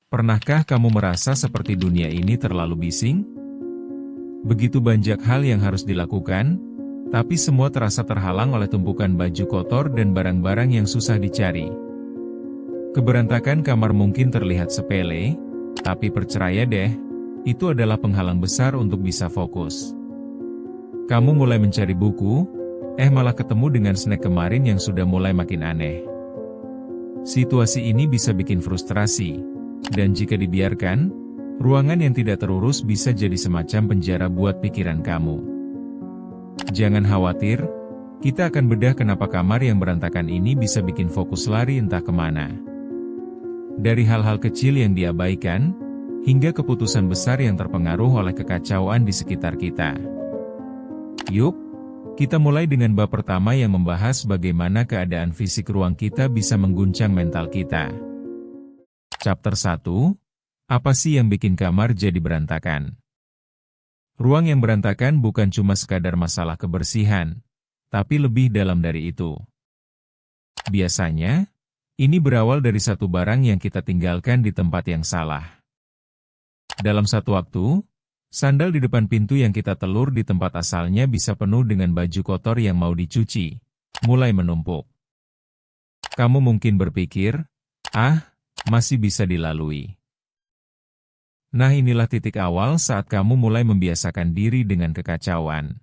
Pernahkah kamu merasa seperti dunia ini terlalu bising? Begitu banyak hal yang harus dilakukan, tapi semua terasa terhalang oleh tumpukan baju kotor dan barang-barang yang susah dicari. Keberantakan kamar mungkin terlihat sepele, tapi percaya deh, itu adalah penghalang besar untuk bisa fokus. Kamu mulai mencari buku, malah ketemu dengan snack kemarin yang sudah mulai makin aneh. Situasi ini bisa bikin frustrasi, dan jika dibiarkan, ruangan yang tidak terurus bisa jadi semacam penjara buat pikiran kamu. Jangan khawatir, kita akan bedah kenapa kamar yang berantakan ini bisa bikin fokus lari entah kemana. Dari hal-hal kecil yang diabaikan, hingga keputusan besar yang terpengaruh oleh kekacauan di sekitar kita. Yuk, kita mulai dengan bab pertama yang membahas bagaimana keadaan fisik ruang kita bisa mengguncang mental kita. Chapter 1, apa sih yang bikin kamar jadi berantakan? Ruang yang berantakan bukan cuma sekadar masalah kebersihan, tapi lebih dalam dari itu. Biasanya, ini berawal dari satu barang yang kita tinggalkan di tempat yang salah. Dalam satu waktu, sandal di depan pintu yang kita telur di tempat asalnya bisa penuh dengan baju kotor yang mau dicuci, mulai menumpuk. Kamu mungkin berpikir, masih bisa dilalui. Nah, inilah titik awal saat kamu mulai membiasakan diri dengan kekacauan.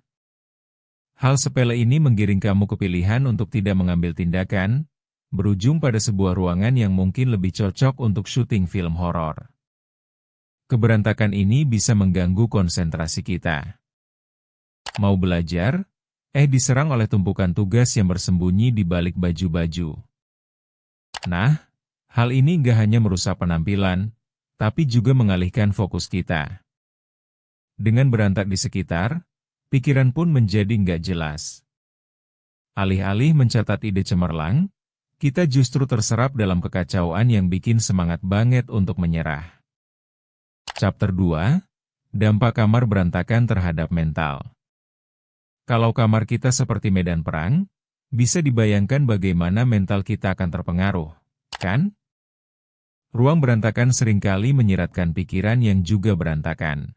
Hal sepele ini menggiring kamu ke pilihan untuk tidak mengambil tindakan, berujung pada sebuah ruangan yang mungkin lebih cocok untuk syuting film horor. Keberantakan ini bisa mengganggu konsentrasi kita. Mau belajar? Diserang oleh tumpukan tugas yang bersembunyi di balik baju-baju. Nah, hal ini nggak hanya merusak penampilan, tapi juga mengalihkan fokus kita. Dengan berantak di sekitar, pikiran pun menjadi nggak jelas. Alih-alih mencatat ide cemerlang, kita justru terserap dalam kekacauan yang bikin semangat banget untuk menyerah. Chapter 2, dampak kamar berantakan terhadap mental. Kalau kamar kita seperti medan perang, bisa dibayangkan bagaimana mental kita akan terpengaruh, kan? Ruang berantakan seringkali menyiratkan pikiran yang juga berantakan.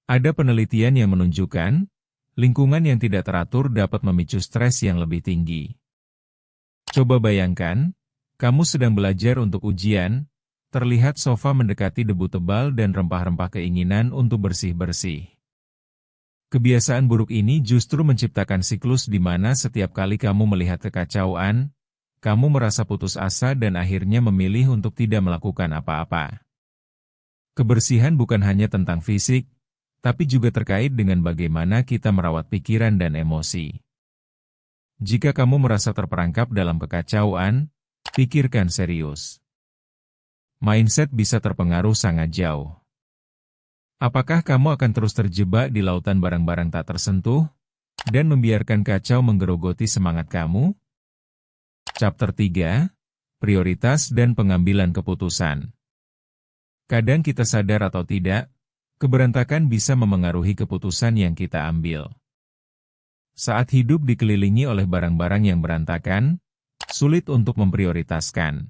Ada penelitian yang menunjukkan, lingkungan yang tidak teratur dapat memicu stres yang lebih tinggi. Coba bayangkan, kamu sedang belajar untuk ujian, terlihat sofa mendekati debu tebal dan rempah-rempah keinginan untuk bersih-bersih. Kebiasaan buruk ini justru menciptakan siklus di mana setiap kali kamu melihat kekacauan, kamu merasa putus asa dan akhirnya memilih untuk tidak melakukan apa-apa. Kebersihan bukan hanya tentang fisik, tapi juga terkait dengan bagaimana kita merawat pikiran dan emosi. Jika kamu merasa terperangkap dalam kekacauan, pikirkan serius. Mindset bisa terpengaruh sangat jauh. Apakah kamu akan terus terjebak di lautan barang-barang tak tersentuh, dan membiarkan kacau menggerogoti semangat kamu? Chapter 3, prioritas dan pengambilan keputusan. Kadang kita sadar atau tidak, keberantakan bisa memengaruhi keputusan yang kita ambil. Saat hidup dikelilingi oleh barang-barang yang berantakan, sulit untuk memprioritaskan.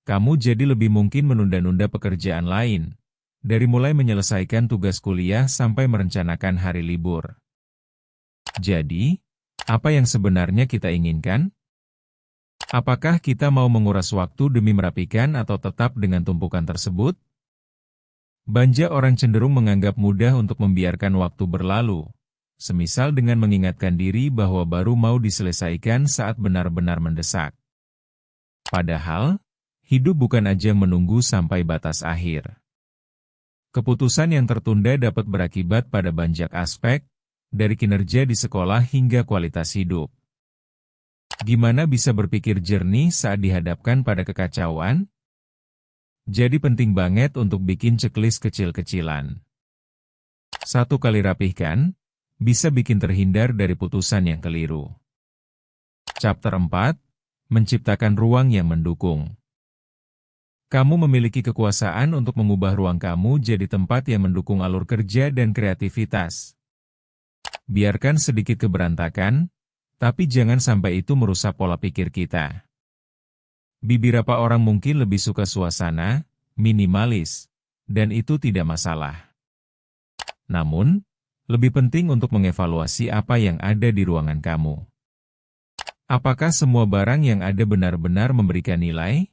Kamu jadi lebih mungkin menunda-nunda pekerjaan lain, dari mulai menyelesaikan tugas kuliah sampai merencanakan hari libur. Jadi, apa yang sebenarnya kita inginkan? Apakah kita mau menguras waktu demi merapikan atau tetap dengan tumpukan tersebut? Banyak orang cenderung menganggap mudah untuk membiarkan waktu berlalu, semisal dengan mengingatkan diri bahwa baru mau diselesaikan saat benar-benar mendesak. Padahal, hidup bukan ajang menunggu sampai batas akhir. Keputusan yang tertunda dapat berakibat pada banyak aspek, dari kinerja di sekolah hingga kualitas hidup. Gimana bisa berpikir jernih saat dihadapkan pada kekacauan? Jadi penting banget untuk bikin checklist kecil-kecilan. 1 kali rapihkan, bisa bikin terhindar dari putusan yang keliru. Chapter 4, menciptakan ruang yang mendukung. Kamu memiliki kekuasaan untuk mengubah ruang kamu jadi tempat yang mendukung alur kerja dan kreativitas. Biarkan sedikit keberantakan, tapi jangan sampai itu merusak pola pikir kita. Beberapa orang mungkin lebih suka suasana, minimalis, dan itu tidak masalah. Namun, lebih penting untuk mengevaluasi apa yang ada di ruangan kamu. Apakah semua barang yang ada benar-benar memberikan nilai?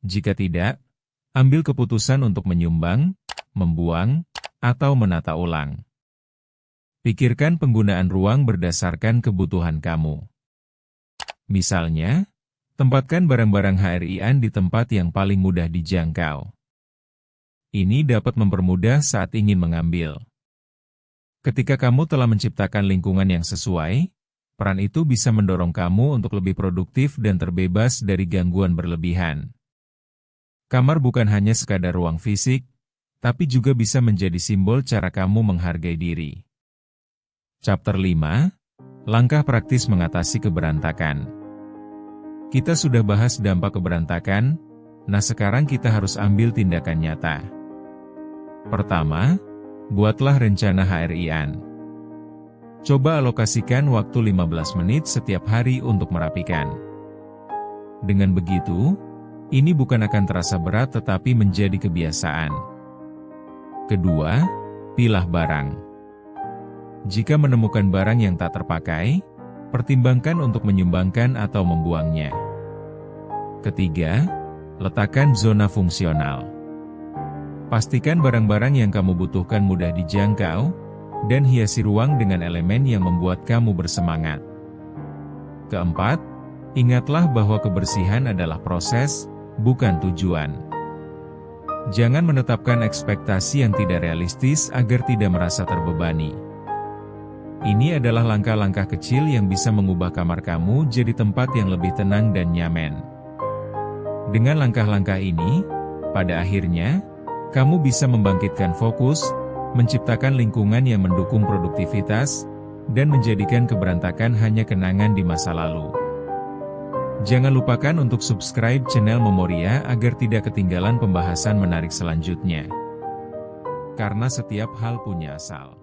Jika tidak, ambil keputusan untuk menyumbang, membuang, atau menata ulang. Pikirkan penggunaan ruang berdasarkan kebutuhan kamu. Misalnya, tempatkan barang-barang HRI-an di tempat yang paling mudah dijangkau. Ini dapat mempermudah saat ingin mengambil. Ketika kamu telah menciptakan lingkungan yang sesuai, peran itu bisa mendorong kamu untuk lebih produktif dan terbebas dari gangguan berlebihan. Kamar bukan hanya sekadar ruang fisik, tapi juga bisa menjadi simbol cara kamu menghargai diri. Chapter 5, Langkah Praktis Mengatasi Keberantakan. Kita sudah bahas dampak keberantakan, nah sekarang kita harus ambil tindakan nyata. Pertama, buatlah rencana HRI-an. Coba alokasikan waktu 15 menit setiap hari untuk merapikan. Dengan begitu, ini bukan akan terasa berat tetapi menjadi kebiasaan. Kedua, pilah barang. Jika menemukan barang yang tak terpakai, pertimbangkan untuk menyumbangkan atau membuangnya. Ketiga, letakkan zona fungsional. Pastikan barang-barang yang kamu butuhkan mudah dijangkau, dan hiasi ruang dengan elemen yang membuat kamu bersemangat. Keempat, ingatlah bahwa kebersihan adalah proses, bukan tujuan. Jangan menetapkan ekspektasi yang tidak realistis agar tidak merasa terbebani. Ini adalah langkah-langkah kecil yang bisa mengubah kamar kamu jadi tempat yang lebih tenang dan nyaman. Dengan langkah-langkah ini, pada akhirnya, kamu bisa membangkitkan fokus, menciptakan lingkungan yang mendukung produktivitas, dan menjadikan keberantakan hanya kenangan di masa lalu. Jangan lupakan untuk subscribe channel Memoria agar tidak ketinggalan pembahasan menarik selanjutnya. Karena setiap hal punya asal.